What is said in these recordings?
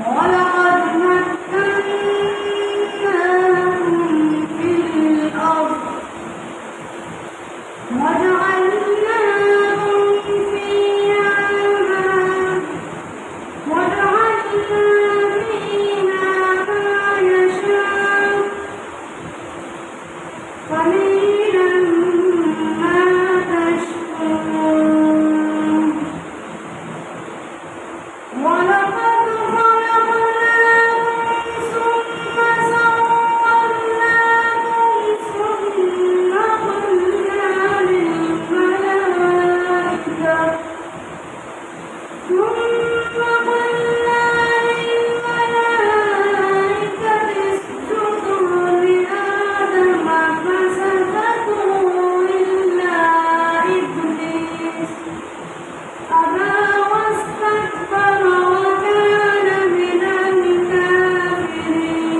ولقد مكناهم في الأرض وجعلنا لهم فيها ما نشاء قليلا ما تشكرون ولقد خلقناكم ثم صورناكم ثم قلنا للملائكة اسجدوا لآدم فسجدوا إلا إبليس أبى واستكبر وكان من الكافرين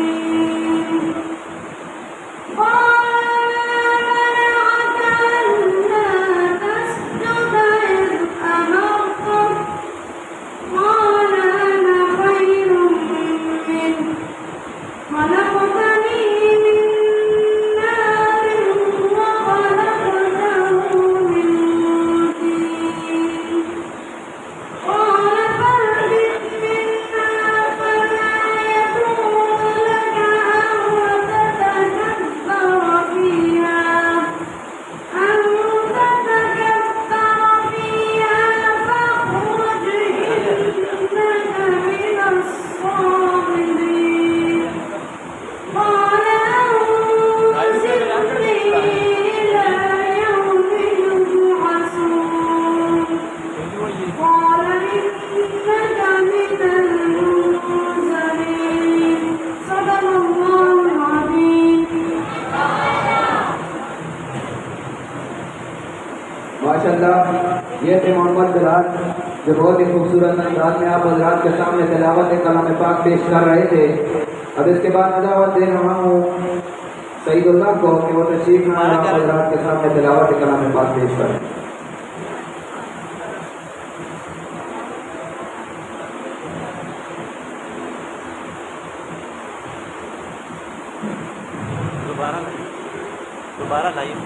قال ما منعك ألا تسجد إذ أمرتك قال أنا خير منه خلقتني من نار وخلقته من طين قال فاهبط منها فما يكون لك أن تتكبر فيها فاخرج إنك من الصاغرين قال أنظرني إلى يوم يبعثون قال إنك من المنذرين صدق الله العظيم माशाल्लाह ये थे मोहम्मद बिलाल जो बहुत ही खूबसूरत अंदाज में आप हजरात के सामने तिलावत कलाम पाक पेश कर रहे थे। अब इसके बाद दावत दे रहा हूँ सईदुल्लाह को कि वो तशरीफ में आप हजरात के सामने तिलावत कलाम पाक पेश करें। दोबारा लाइए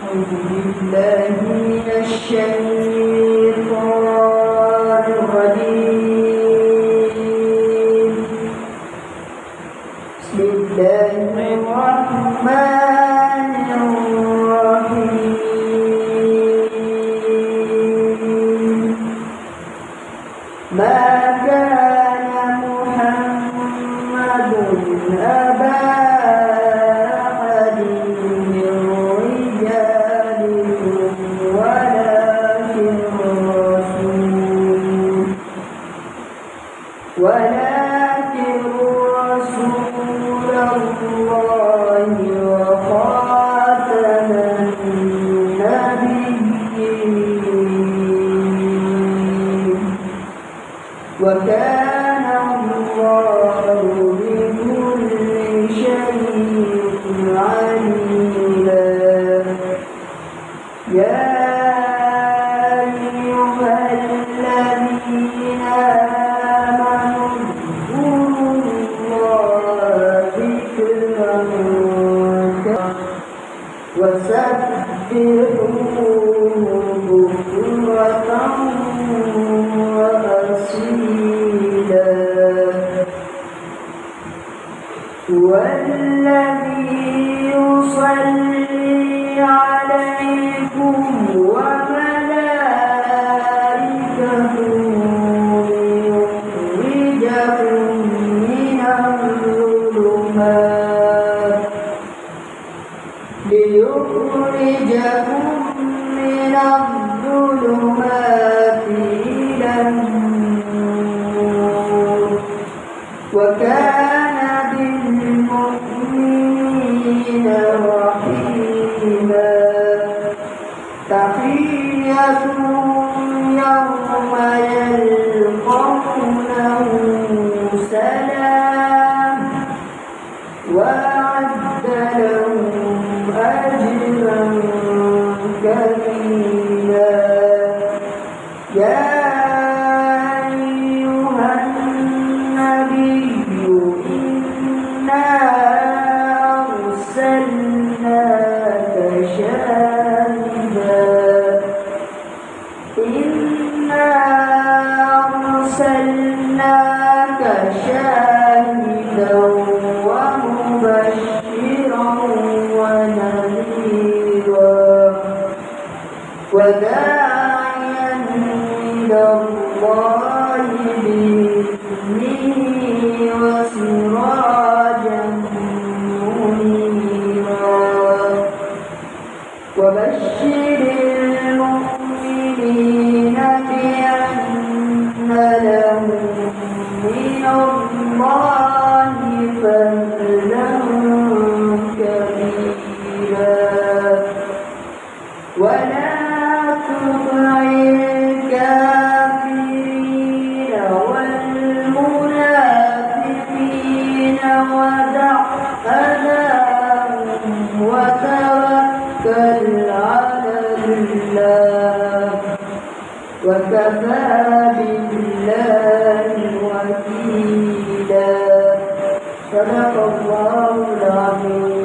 أعوذ بالله من الشيطان الرجيم بسم الله الرحمن الرحيم ما كان محمد أبا أحد من رجالكم ولكن رسول الله وخاتم النبيين وكان الله بكل شيء عليما يا أيها الذين آمنوا اذكروا الله ذكرا وسبحوه بكرة وأصيلا الله بإذنه وسراجا منيرا وبشر المؤمنين بأن لهم من الله فضلا كبيرا ولا تطع الكافرين والمنافقين ودع أذاهم وتوكل على الله وكفى بالله وكيلا صدق الله العظيم.